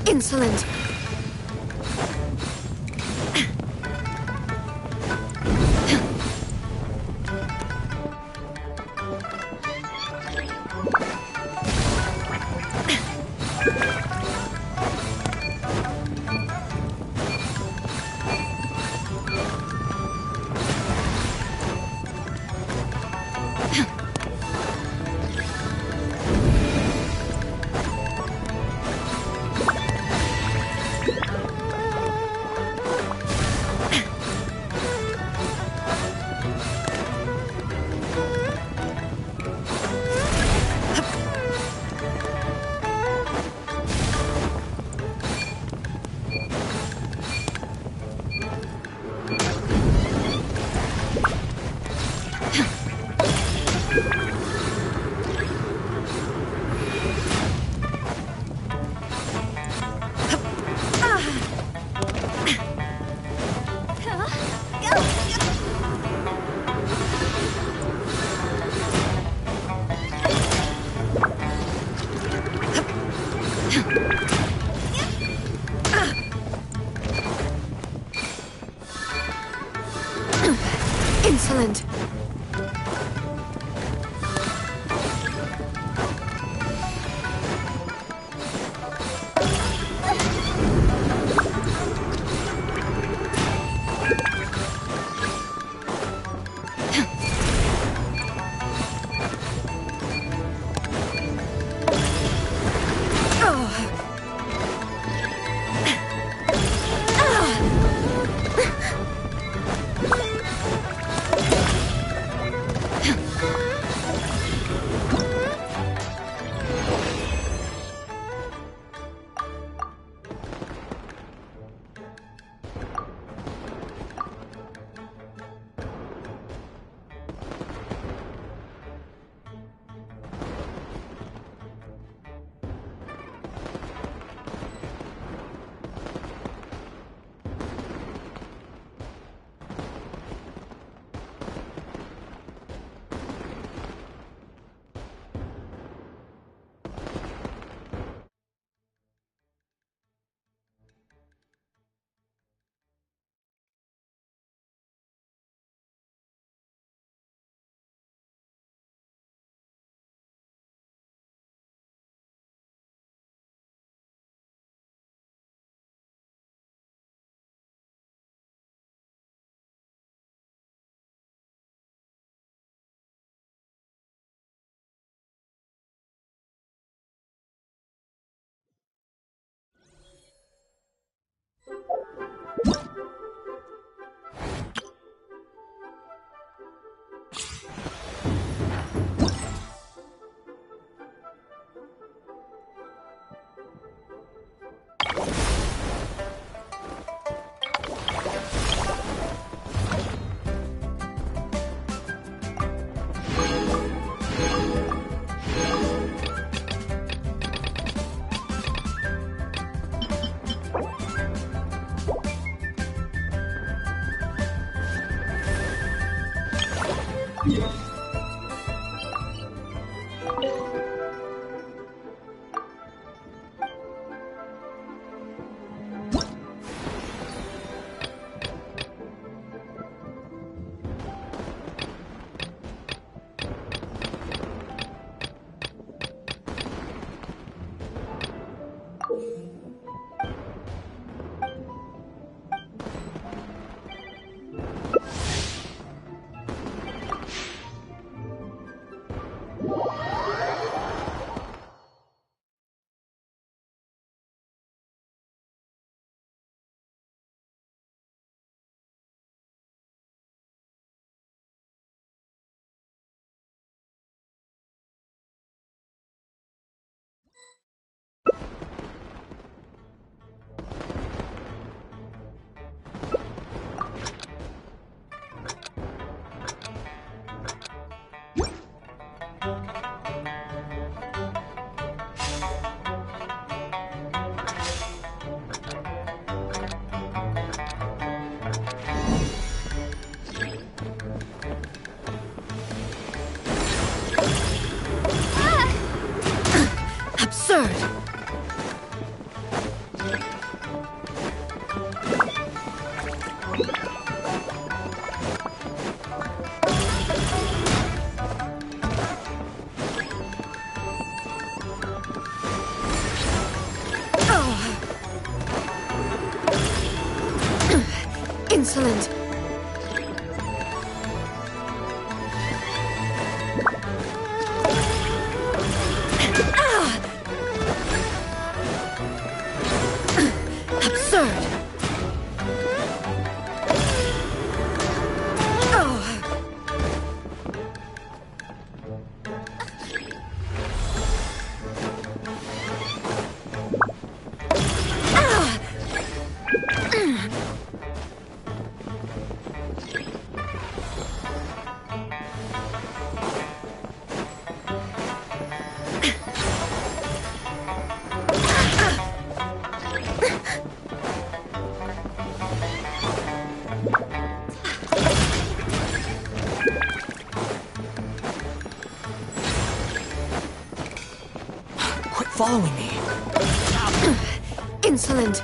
Insolent. Insolent. Insolent! Absurd! Following me. Insolent!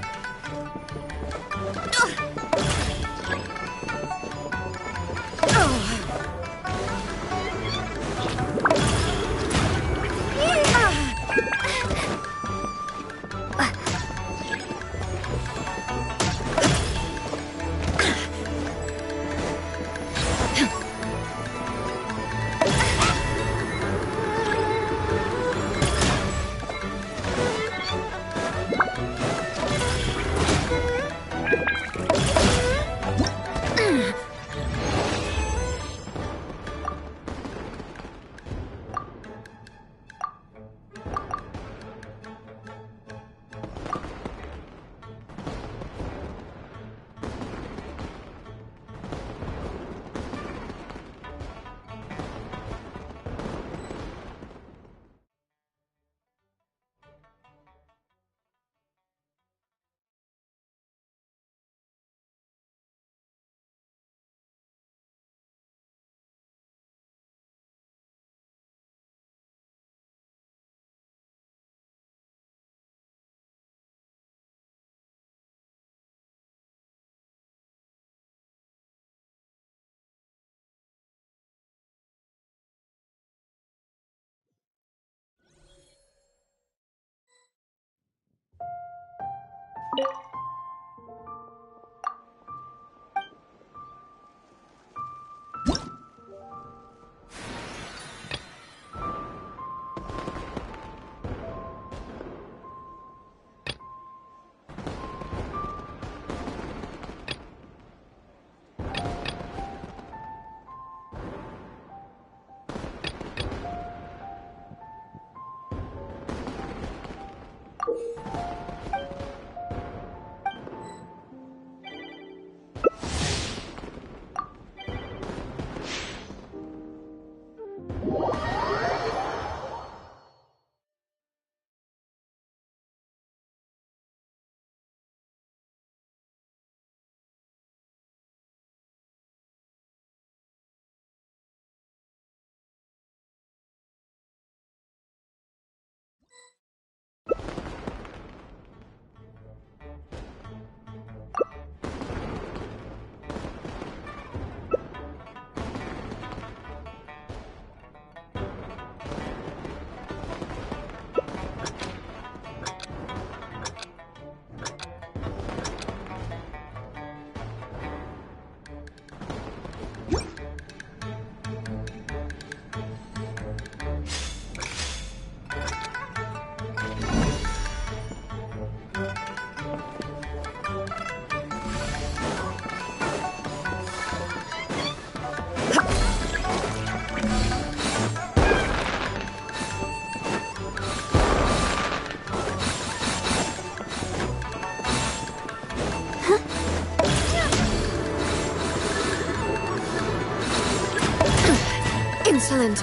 Insolent!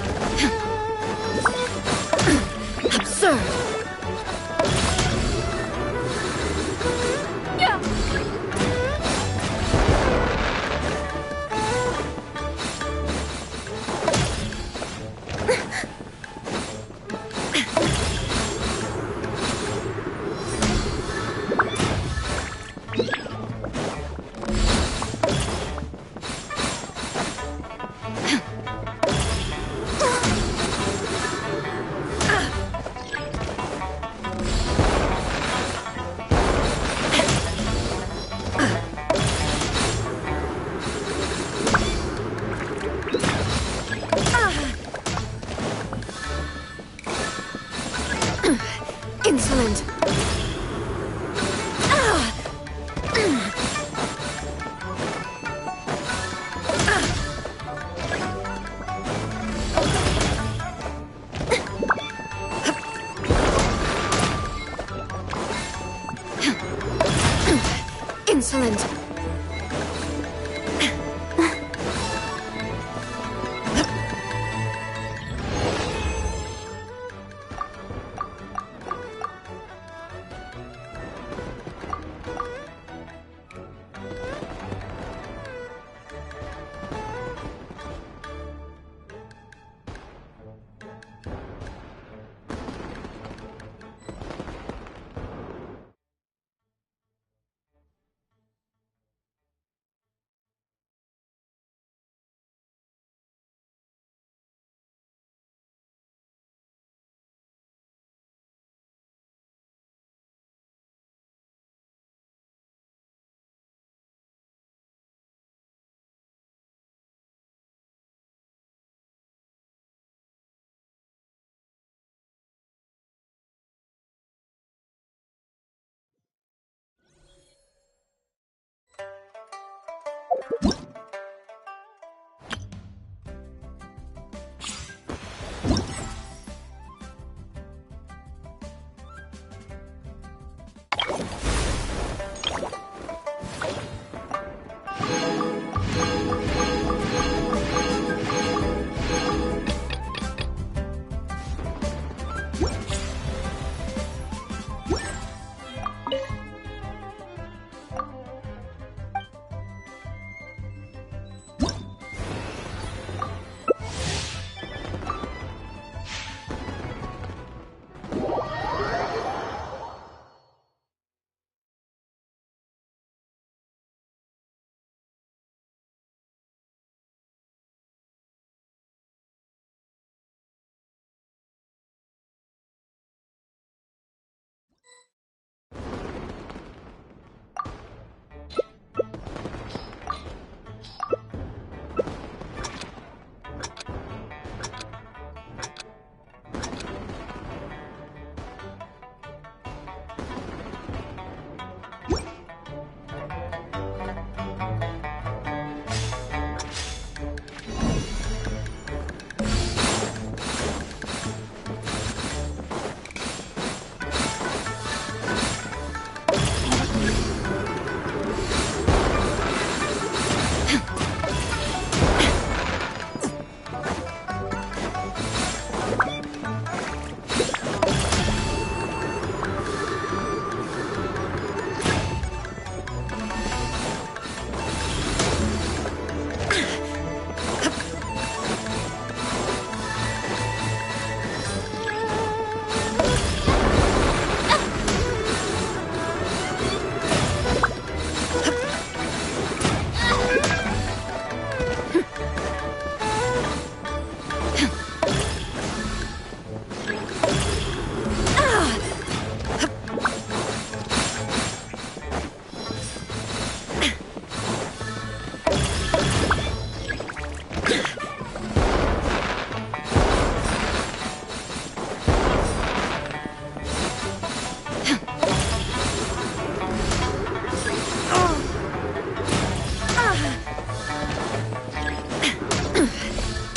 Absurd! Insolent.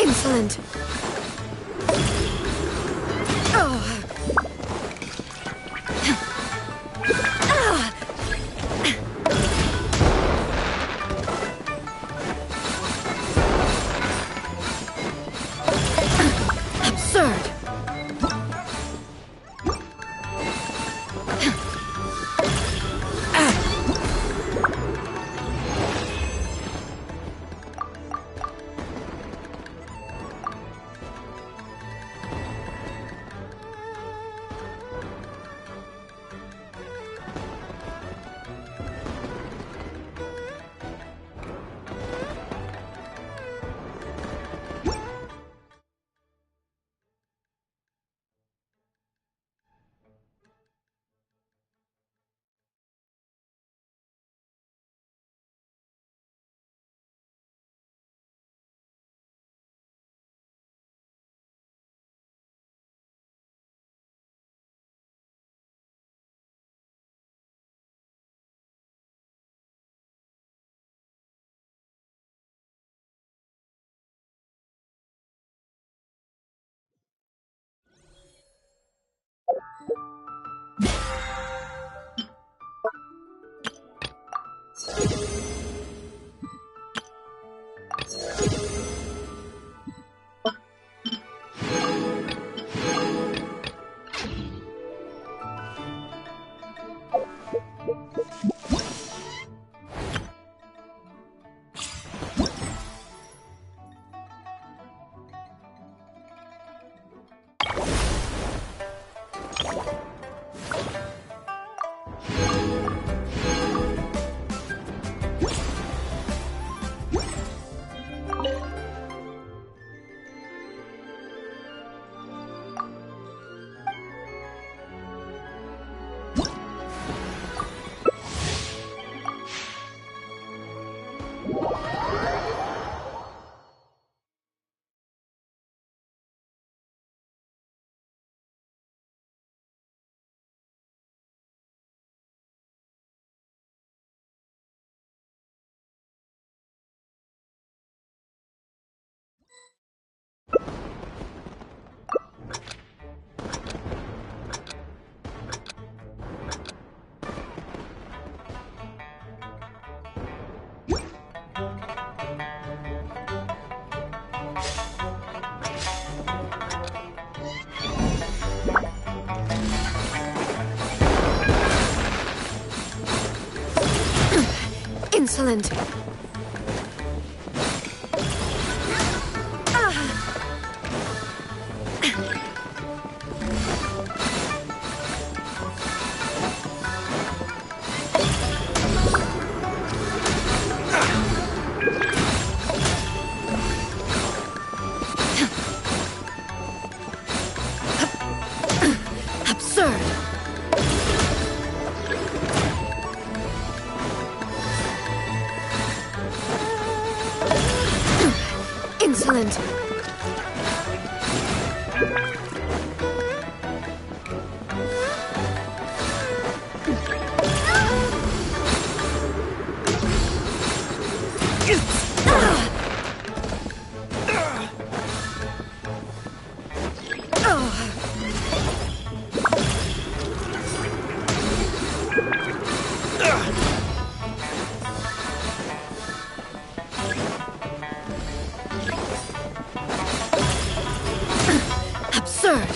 Insolent. Absurd. Insolent. Absurd. Insolent. Absurd.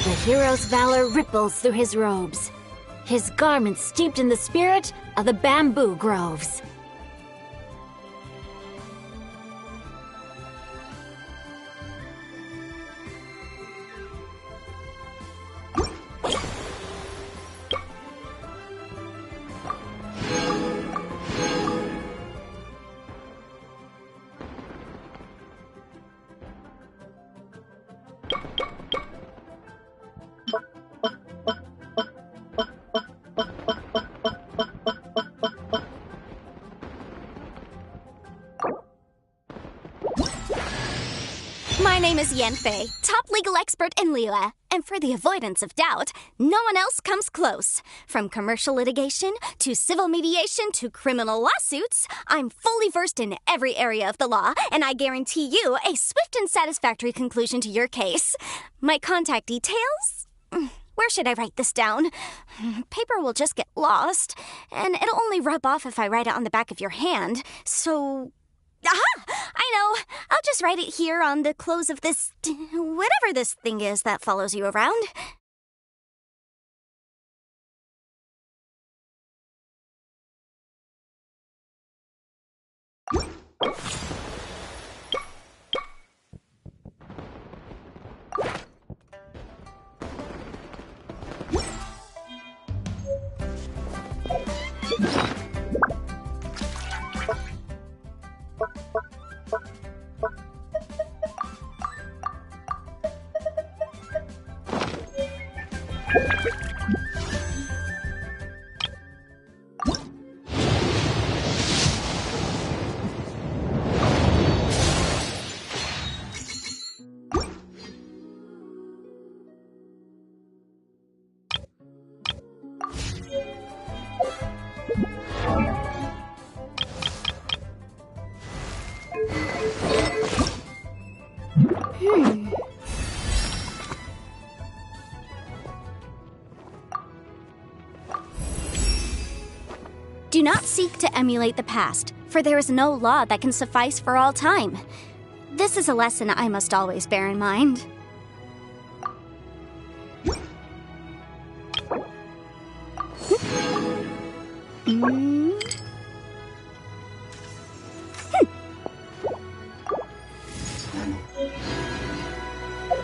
The hero's valor ripples through his robes, his garments steeped in the spirit of the bamboo groves. is Yanfei, top legal expert in Liyue. And for the avoidance of doubt, no one else comes close. From commercial litigation, to civil mediation, to criminal lawsuits, I'm fully versed in every area of the law, and I guarantee you a swift and satisfactory conclusion to your case. My contact details? Where should I write this down? Paper will just get lost, and it'll only rub off if I write it on the back of your hand, so... Aha! I know. I'll just write it here on the close of this... whatever this thing is that follows you around. Do not seek to emulate the past, for there is no law that can suffice for all time. This is a lesson I must always bear in mind.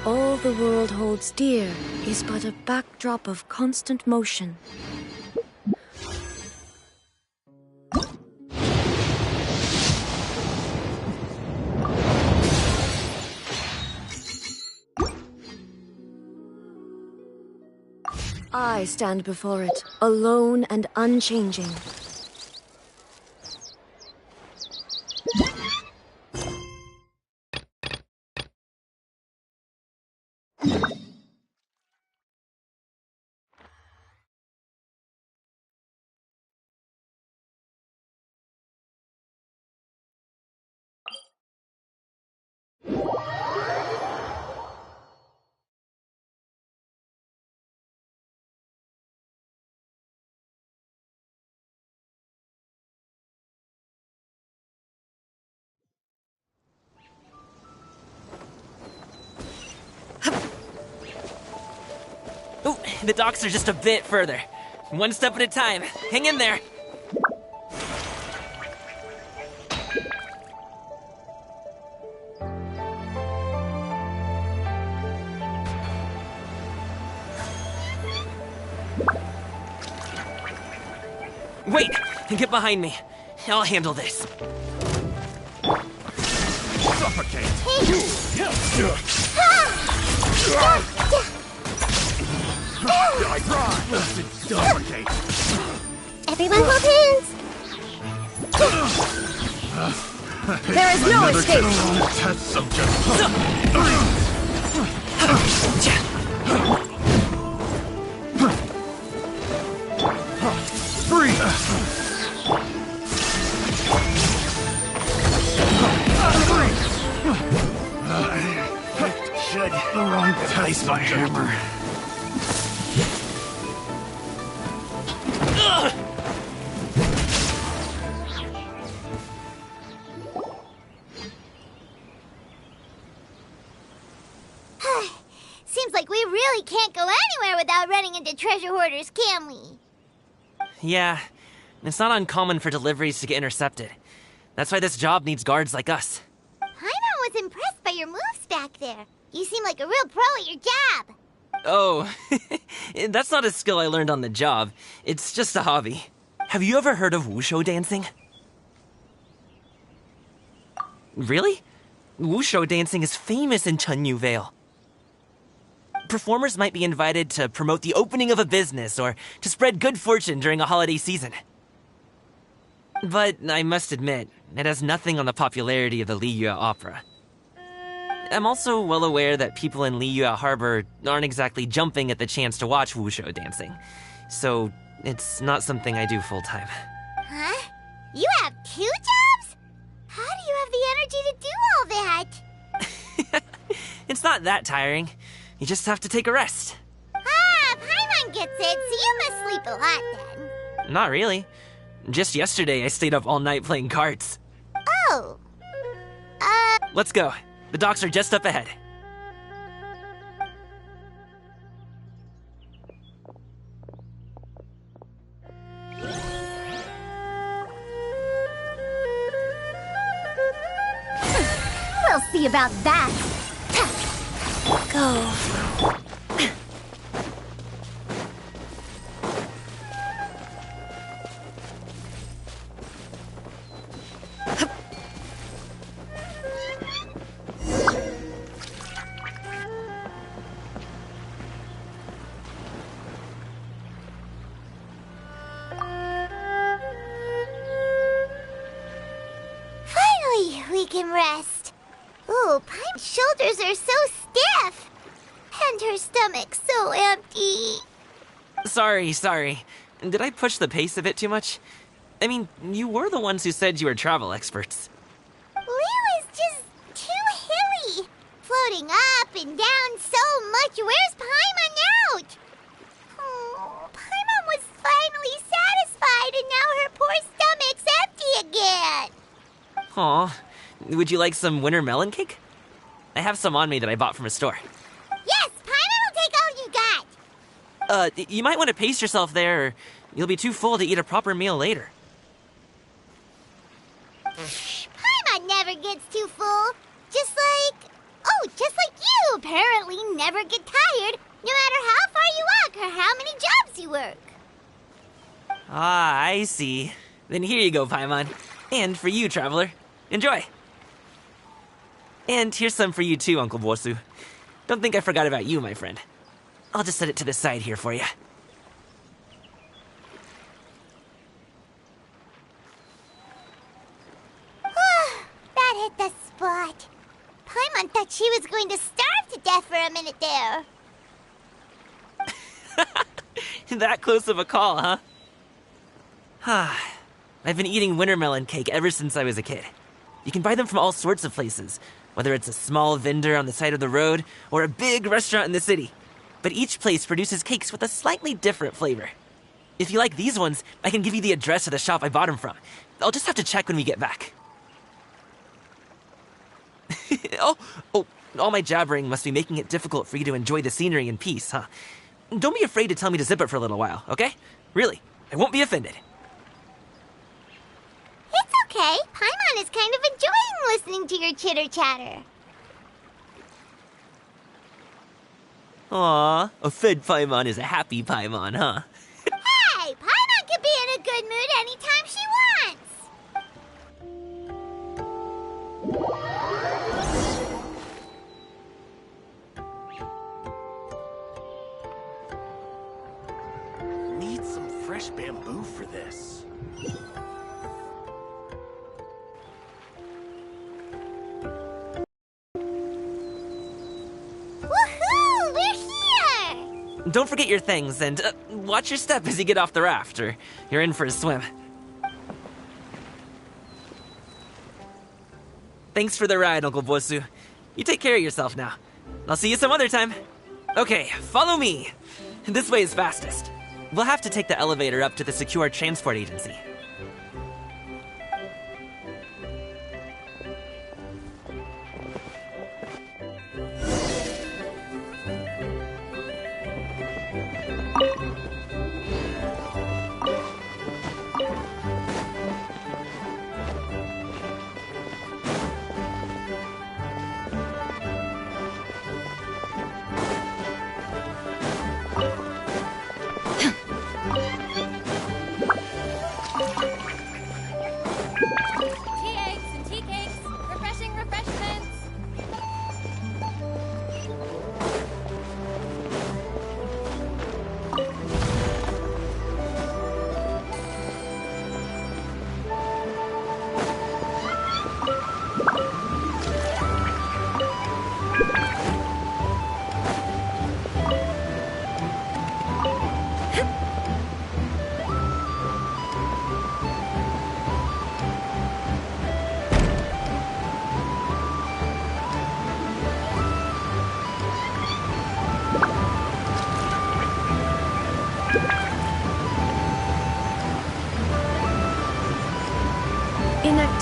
All the world holds dear is but a backdrop of constant motion. I stand before it, alone and unchanging. Oh, the docks are just a bit further. One step at a time. Hang in there. Wait! Get behind me. I'll handle this. Suffocate! I try! Suffocate! Everyone hold hands! There is no escape! Test subject! Freeze! Should the wrong place my hammer. Seems like we really can't go anywhere without running into treasure hoarders, can we? Yeah, it's not uncommon for deliveries to get intercepted. That's why this job needs guards like us. Paimon was impressed by your moves back there. You seem like a real pro at your job. Oh, that's not a skill I learned on the job. It's just a hobby. Have you ever heard of wushu dancing? Really? Wushu dancing is famous in Chunyu Vale. Performers might be invited to promote the opening of a business or to spread good fortune during a holiday season. But I must admit, it has nothing on the popularity of the Liyue opera. I'm also well aware that people in Liyue Harbor aren't exactly jumping at the chance to watch wushu dancing. So, it's not something I do full-time. Huh? You have 2 jobs? How do you have the energy to do all that? It's not that tiring. You just have to take a rest. Ah, Paimon gets it, so you must sleep a lot then. Not really. Just yesterday, I stayed up all night playing cards. Oh. Let's go. The docks are just up ahead. We'll see about that. Go. Finally, we can rest. Ooh, Paimon's shoulders are so stiff. And her stomach's so empty. Sorry. Did I push the pace a bit too much? I mean, you were the ones who said you were travel experts. Liyue is just too hilly. Floating up and down so much. Where's Paimon out? Oh, Paimon was finally satisfied and now her poor stomach's empty again. Aw, would you like some winter melon cake? I have some on me that I bought from a store. Yes, Paimon will take all you got. You might want to pace yourself there, or you'll be too full to eat a proper meal later. Paimon never gets too full. Just like you apparently never get tired, no matter how far you walk or how many jobs you work. Ah, I see. Then here you go, Paimon. And for you, traveler. Enjoy. And here's some for you too, Uncle Bosu. Don't think I forgot about you, my friend. I'll just set it to the side here for you. That hit the spot. Paimon thought she was going to starve to death for a minute there. That close of a call, huh? I've been eating winter melon cake ever since I was a kid. You can buy them from all sorts of places, whether it's a small vendor on the side of the road or a big restaurant in the city. But each place produces cakes with a slightly different flavor. If you like these ones, I can give you the address of the shop I bought them from. I'll just have to check when we get back. Oh, all my jabbering must be making it difficult for you to enjoy the scenery in peace, huh? Don't be afraid to tell me to zip it for a little while, okay? Really, I won't be offended. It's okay. Paimon is kind of enjoying listening to your chitter-chatter. Aw, a fed Paimon is a happy Paimon, huh? Hey, Paimon can be in a good mood anytime she wants. Need some fresh bamboo for this. Woohoo! We're here! Don't forget your things, and watch your step as you get off the raft, or you're in for a swim. Thanks for the ride, Uncle Bosu. You take care of yourself now. I'll see you some other time. Okay, follow me. This way is fastest. We'll have to take the elevator up to the secure transport agency.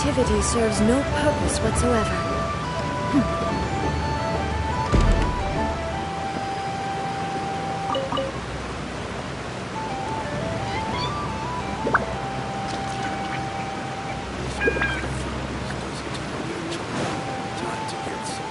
activity serves no purpose whatsoever. Time to get some.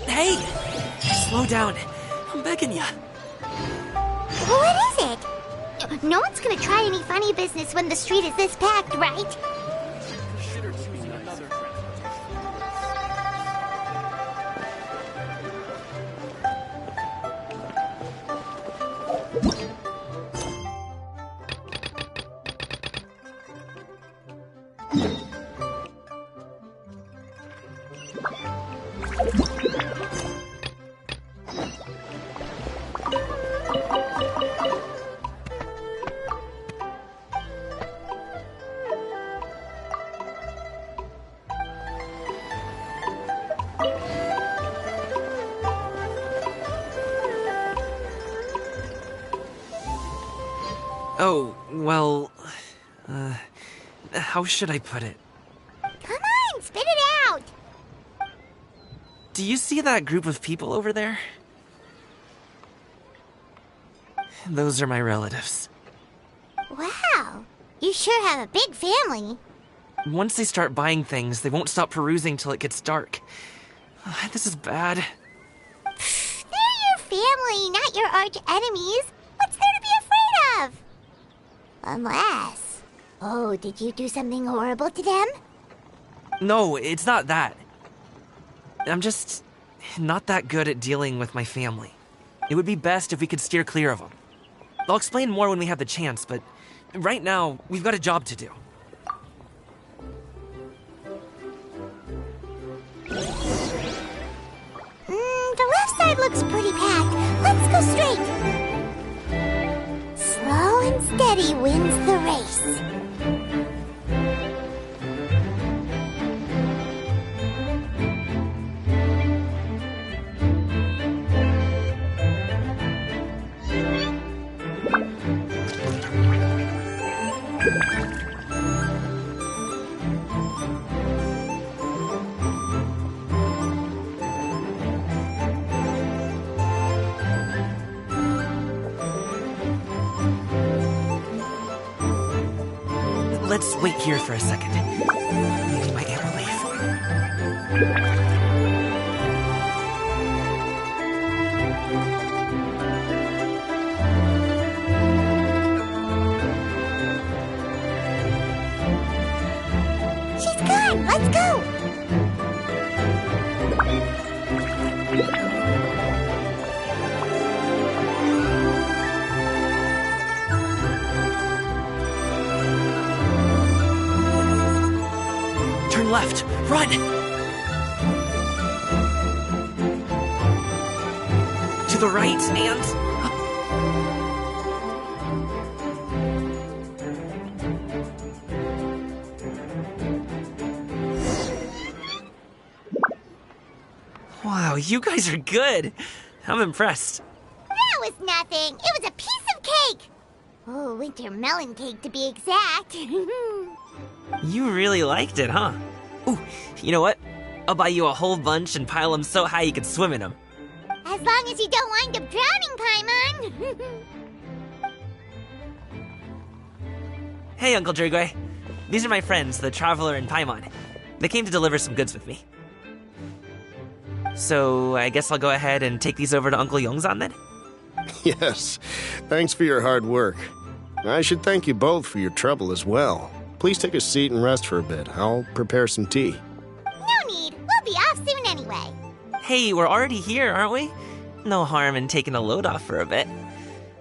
Hey! Slow down. I'm begging ya. What is it? No one's gonna try any funny business when the street is this packed, right? Oh, well... how should I put it? Come on, spit it out! Do you see that group of people over there? Those are my relatives. Wow, you sure have a big family. Once they start buying things, they won't stop perusing till it gets dark. This is bad. They're your family, not your arch enemies. What's there to be afraid of? Unless... Oh, did you do something horrible to them? No, it's not that. I'm just not that good at dealing with my family. It would be best if we could steer clear of them. I'll explain more when we have the chance, but right now, we've got a job to do. The left side looks pretty packed. Let's go straight. Slow and steady wins the race. Let's wait here for a second. Maybe my aunt will She's gone. Let's go. Turn left! Run! To the right, and... Wow, you guys are good! I'm impressed. That was nothing. It was a piece of cake. Oh, winter melon cake to be exact. You really liked it, huh? Ooh, you know what? I'll buy you a whole bunch and pile them so high you could swim in them. As long as you don't wind up drowning, Paimon. Hey, Uncle Drugway. These are my friends, the Traveler and Paimon. They came to deliver some goods with me. So, I guess I'll go ahead and take these over to Uncle Yongzan then? Yes, thanks for your hard work. I should thank you both for your trouble as well. Please take a seat and rest for a bit. I'll prepare some tea. No need. We'll be off soon anyway. Hey, we're already here, aren't we? No harm in taking a load off for a bit.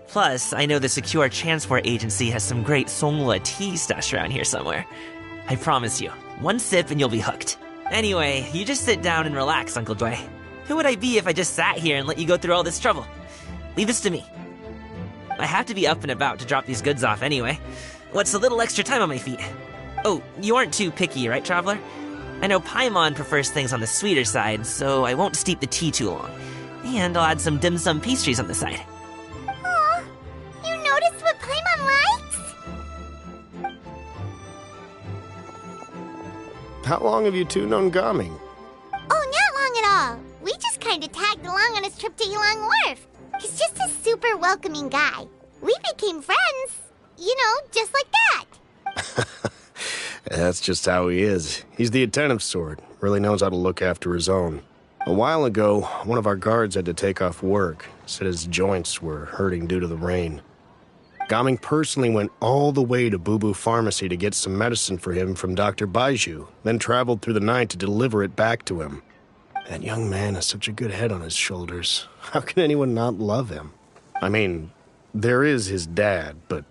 Plus, I know the Secure Transport Agency has some great Songhua tea stashed around here somewhere. I promise you, one sip and you'll be hooked. Anyway, you just sit down and relax, Uncle Dway. Who would I be if I just sat here and let you go through all this trouble? Leave this to me. I have to be up and about to drop these goods off anyway. What's a little extra time on my feet? Oh, you aren't too picky, right, Traveler? I know Paimon prefers things on the sweeter side, so I won't steep the tea too long. And I'll add some dim sum pastries on the side. Aw, you noticed what Paimon likes? How long have you two known Gaming? Oh, not long at all. We just kind of tagged along on his trip to Yulong Wharf. He's just a super welcoming guy. We became friends. You know, just like that. That's just how he is. He's the attentive sort. Really knows how to look after his own. A while ago, one of our guards had to take off work. Said his joints were hurting due to the rain. Gaming personally went all the way to Boo Boo Pharmacy to get some medicine for him from Dr. Baiju, then traveled through the night to deliver it back to him. That young man has such a good head on his shoulders. How can anyone not love him? I mean, there is his dad, but,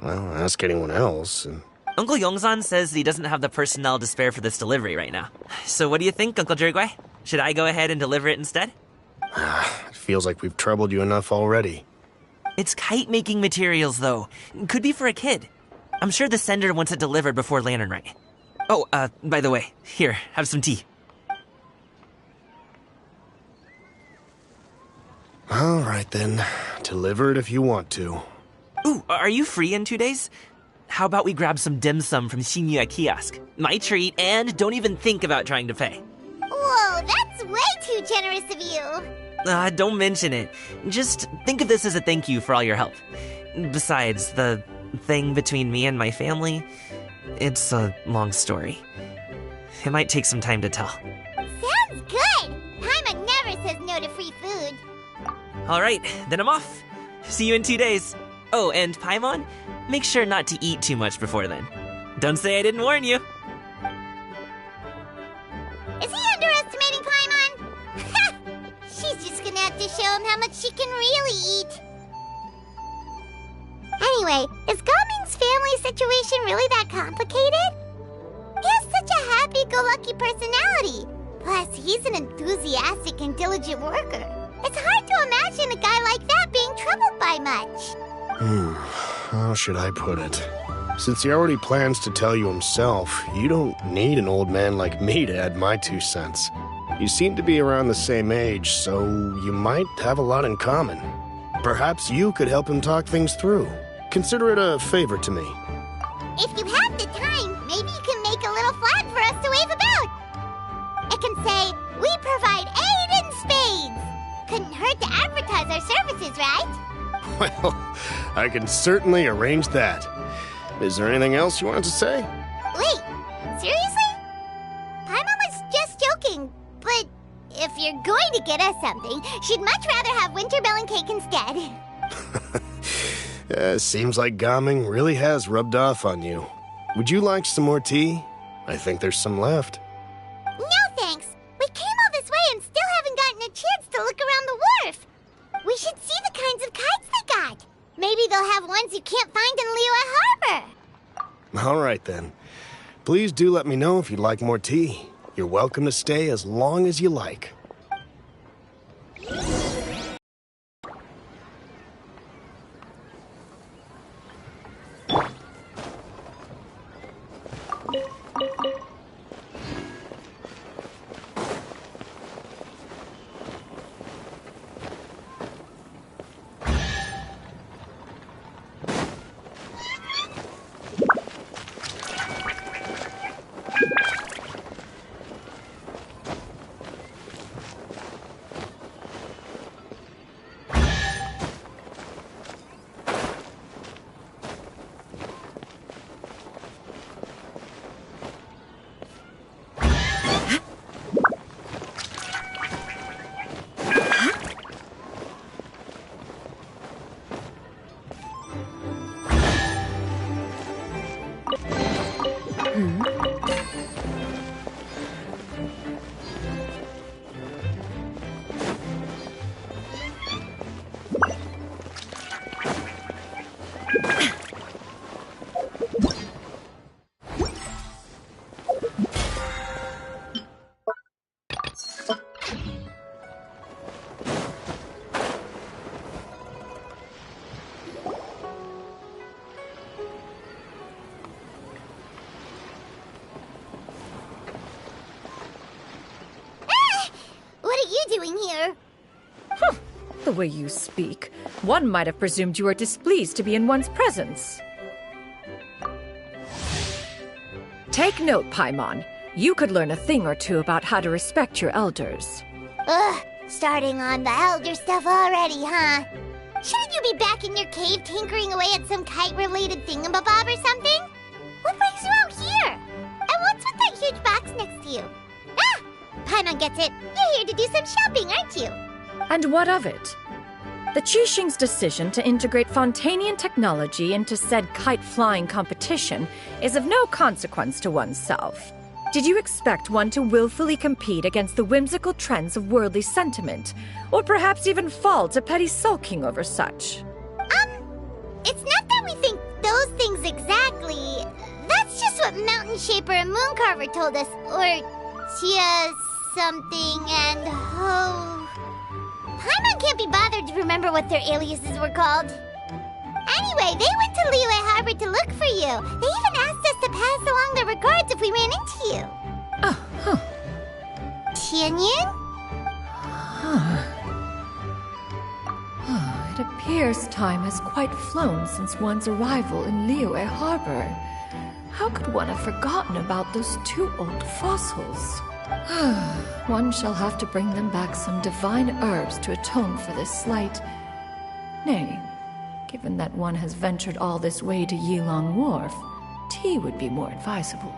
well, ask anyone else, and... Uncle Yongzan says he doesn't have the personnel to spare for this delivery right now. So what do you think, Uncle Jirgui? Should I go ahead and deliver it instead? It feels like we've troubled you enough already. It's kite-making materials, though. Could be for a kid. I'm sure the sender wants it delivered before Lantern Rite. Oh, by the way, here, have some tea. All right, then. Deliver it if you want to. Ooh, are you free in 2 days? How about we grab some dim sum from Shinya Kiosk? My treat, and don't even think about trying to pay. Whoa, that's way too generous of you. Don't mention it. Just think of this as a thank you for all your help. Besides, the thing between me and my family, it's a long story. It might take some time to tell. Sounds good. Paimon never says no to free food. All right, then I'm off. See you in 2 days. Oh, and Paimon, make sure not to eat too much before then. Don't say I didn't warn you. Is he underestimating Paimon? She's just gonna have to show him how much she can really eat. Anyway, is Gaming's family situation really that complicated? He has such a happy-go-lucky personality. Plus, he's an enthusiastic and diligent worker. It's hard to imagine a guy like that being troubled by much. How should I put it? Since he already plans to tell you himself, you don't need an old man like me to add my 2 cents. You seem to be around the same age, so you might have a lot in common. Perhaps you could help him talk things through. Consider it a favor to me. If you have the time, maybe you can make a little flag for us to wave about. It can say, "We provide aid in spades." Couldn't hurt to advertise our services, right? Well, I can certainly arrange that. Is there anything else you wanted to say? Wait, seriously? Paimon was just joking, but if you're going to get us something, she'd much rather have winter melon cake instead. Seems like Gaming really has rubbed off on you. Would you like some more tea? I think there's some left. No thanks. We came all this way and still haven't gotten a chance to look around the wharf. We should see the kinds of kites they got. Maybe they'll have ones you can't find in Liyue Harbor. All right, then. Please do let me know if you'd like more tea. You're welcome to stay as long as you like. Doing here? The way you speak, one might have presumed you were displeased to be in one's presence. Take note, Paimon. You could learn a thing or two about how to respect your elders. Ugh, starting on the elder stuff already, huh? Shouldn't you be back in your cave tinkering away at some kite-related thingamabob or something? What brings you out here? And what's with that huge box next to you? Ah! Paimon gets it. You're here to do some shopping, aren't you? And what of it? The Qixing's decision to integrate Fontanian technology into said kite-flying competition is of no consequence to oneself. Did you expect one to willfully compete against the whimsical trends of worldly sentiment, or perhaps even fall to petty sulking over such? It's not that we think those things exactly. That's just what Mountain Shaper and Moon Carver told us. Or Chia something and Ho. Paimon can't be bothered to remember what their aliases were called. Anyway, they went to Liyue Harbor to look for you. They even asked us to pass along their regards if we ran into you. Oh, huh. Tianyun? It appears time has quite flown since one's arrival in Liyue Harbor. How could one have forgotten about those two old fossils? One shall have to bring them back some divine herbs to atone for this slight. Nay, given that one has ventured all this way to Yilong Wharf, tea would be more advisable.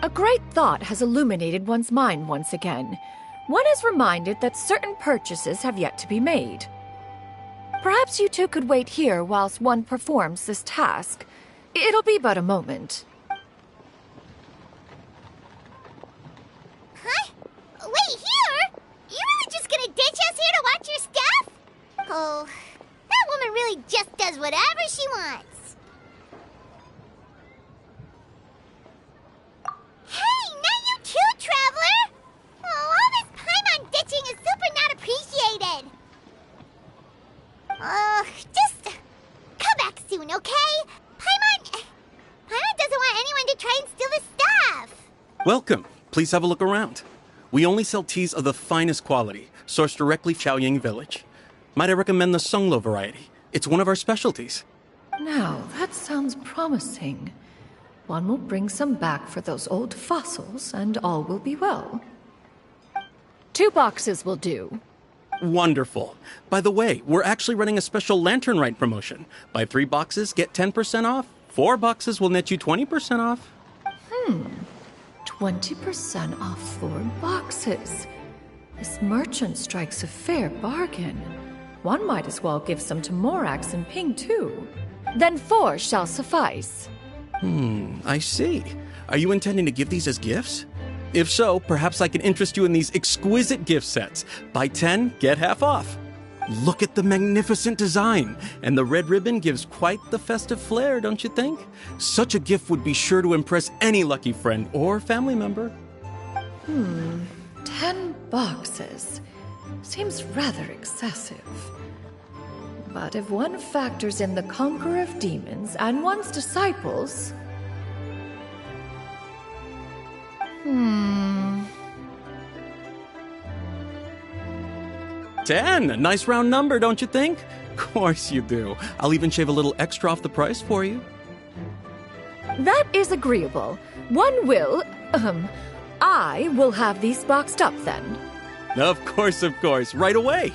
A great thought has illuminated one's mind once again. One is reminded that certain purchases have yet to be made. Perhaps you two could wait here whilst one performs this task. It'll be but a moment. Huh? Wait, here? You really just gonna ditch us here to watch your stuff? Oh, that woman really just does whatever she wants. Hey, not you too, Traveler! Oh, all this Paimon ditching is super not appreciated. Just come back soon, okay? Paimon doesn't want anyone to try and steal his stuff. Welcome. Please have a look around. We only sell teas of the finest quality, sourced directly from Xiaoying Village. Might I recommend the Sunglo variety? It's one of our specialties. Now, that sounds promising. One will bring some back for those old fossils, and all will be well. 2 boxes will do. Wonderful. By the way, we're actually running a special Lantern Rite promotion. Buy 3 boxes, get 10% off. 4 boxes will net you 20% off. 20% off 4 boxes. This merchant strikes a fair bargain. One might as well give some to Morax and Ping, too. Then 4 shall suffice. I see. Are you intending to give these as gifts? If so, perhaps I can interest you in these exquisite gift sets. Buy 10, get half off. Look at the magnificent design, and the red ribbon gives quite the festive flair, don't you think? Such a gift would be sure to impress any lucky friend or family member. 10 boxes. Seems rather excessive. But if one factors in the Conqueror of Demons and one's disciples... 10, a nice round number, don't you think? Of course you do. I'll even shave a little extra off the price for you. That is agreeable. One will... I will have these boxed up, then. Of course, right away.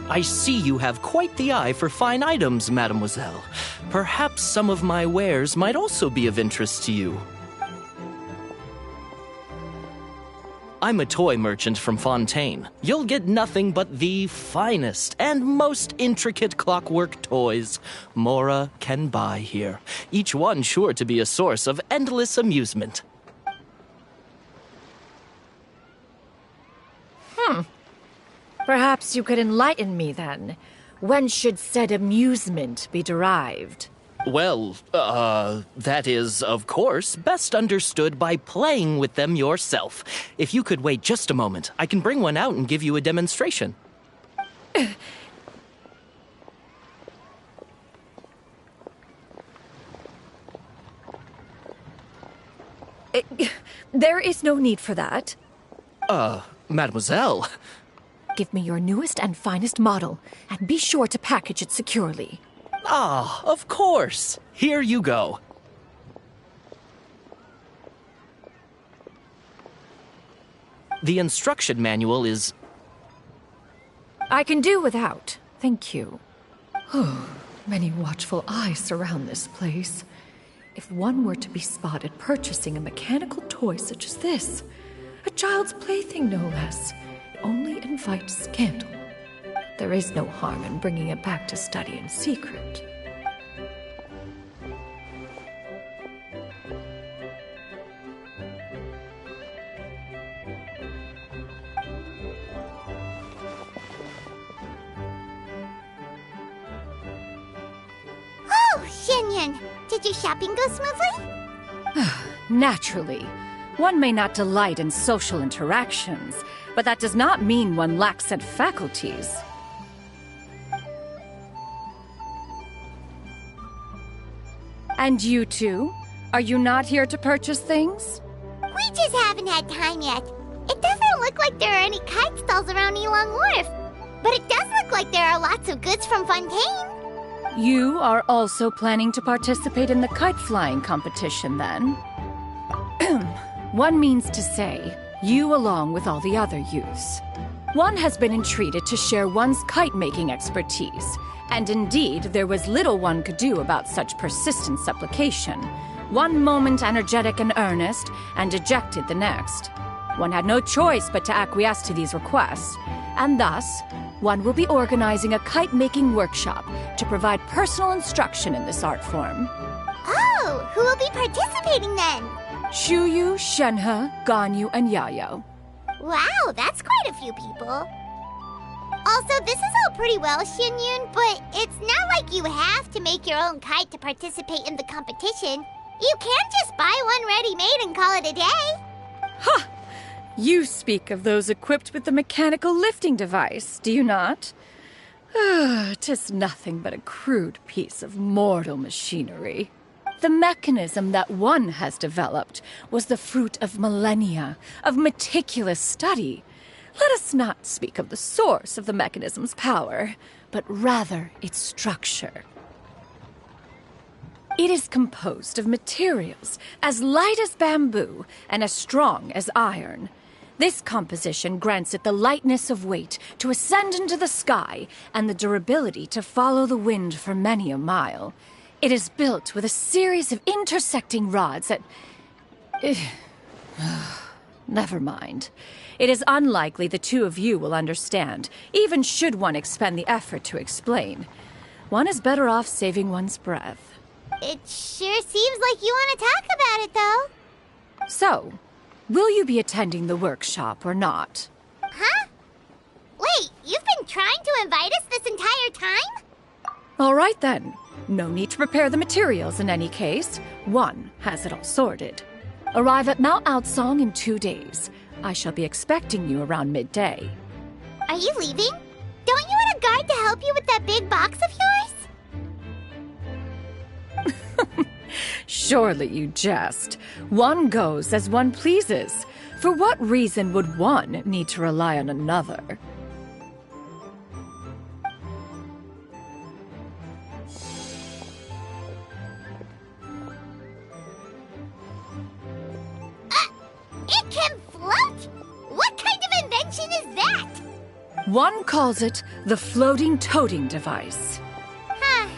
I see you have quite the eye for fine items, mademoiselle. Perhaps some of my wares might also be of interest to you. I'm a toy merchant from Fontaine. You'll get nothing but the finest and most intricate clockwork toys Mora can buy here. Each one sure to be a source of endless amusement. Perhaps you could enlighten me, then. When should said amusement be derived? Well, that is, of course, best understood by playing with them yourself. If you could wait just a moment, I can bring one out and give you a demonstration. There is no need for that. Mademoiselle. Give me your newest and finest model, and be sure to package it securely. Ah, of course. Here you go. The instruction manual is... I can do without, thank you. Oh, many watchful eyes surround this place. If one were to be spotted purchasing a mechanical toy such as this, a child's plaything no less, only invite scandal. There is no harm in bringing it back to study in secret. Oh, Xianyun, did your shopping go smoothly? Naturally. One may not delight in social interactions, but that does not mean one lacks said faculties. And you two? Are you not here to purchase things? We just haven't had time yet. It doesn't look like there are any kite stalls around Elong Wharf, but it does look like there are lots of goods from Fontaine. You are also planning to participate in the kite flying competition, then? One means to say, you along with all the other youths. One has been entreated to share one's kite-making expertise, and indeed there was little one could do about such persistent supplication. One moment energetic and earnest, and dejected the next. One had no choice but to acquiesce to these requests, and thus, one will be organizing a kite-making workshop to provide personal instruction in this art form. Oh, who will be participating then? Shuyu, Shenhe, Ganyu, and Yayo. Wow, that's quite a few people. Also, this is all pretty well, Xianyun, but it's not like you have to make your own kite to participate in the competition. You can just buy one ready-made and call it a day. Ha! You speak of those equipped with the mechanical lifting device, do you not? 'Tis nothing but a crude piece of mortal machinery. The mechanism that one has developed was the fruit of millennia of meticulous study. Let us not speak of the source of the mechanism's power, but rather its structure. It is composed of materials as light as bamboo and as strong as iron. This composition grants it the lightness of weight to ascend into the sky and the durability to follow the wind for many a mile. It is built with a series of intersecting rods that... Never mind. It is unlikely the two of you will understand, even should one expend the effort to explain. One is better off saving one's breath. It sure seems like you want to talk about it, though. So, will you be attending the workshop or not? Huh? Wait, you've been trying to invite us this entire time? All right then. No need to prepare the materials in any case. One has it all sorted. Arrive at Mount Outsong in 2 days. I shall be expecting you around midday. Are you leaving? Don't you want a guard to help you with that big box of yours? Surely you jest. One goes as one pleases. For what reason would one need to rely on another? It can float? What kind of invention is that? One calls it the floating toting device. Huh.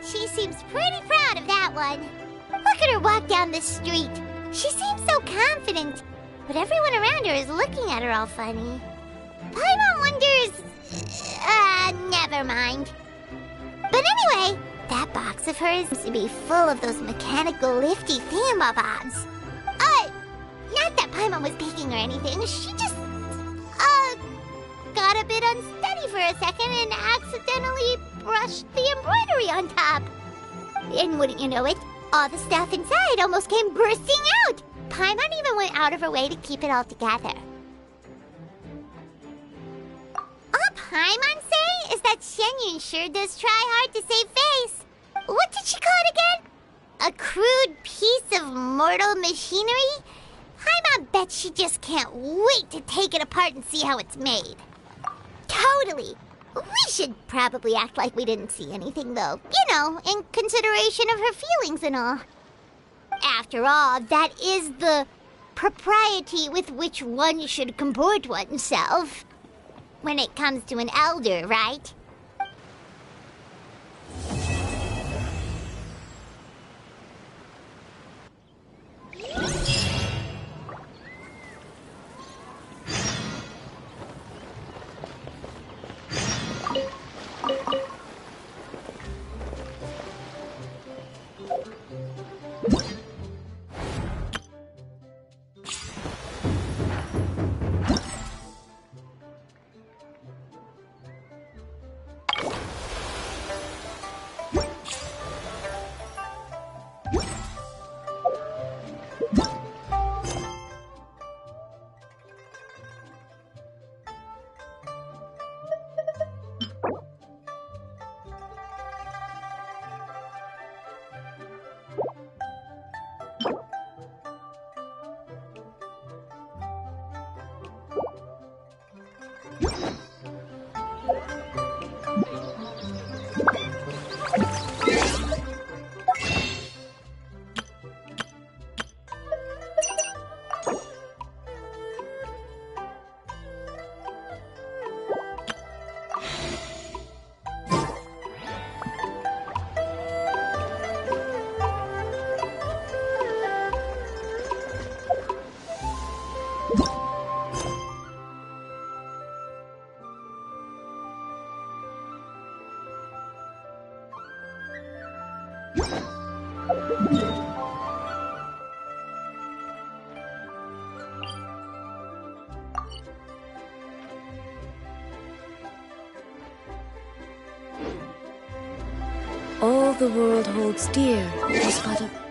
She seems pretty proud of that one. Look at her walk down the street. She seems so confident, but everyone around her is looking at her all funny. Paimon wonders... never mind. But anyway, that box of hers seems to be full of those mechanical lifty thingamabobs. Not that Paimon was peeking or anything. She just, got a bit unsteady for a second and accidentally brushed the embroidery on top. And wouldn't you know it, all the stuff inside almost came bursting out. Paimon even went out of her way to keep it all together. All Paimon say is that Xianyun sure does try hard to save face. What did she call it again? A crude piece of mortal machinery? Paimon bet she just can't wait to take it apart and see how it's made. Totally. We should probably act like we didn't see anything, though. You know, in consideration of her feelings and all. After all, that is the propriety with which one should comport oneself. When it comes to an elder, right? All the world holds dear is but a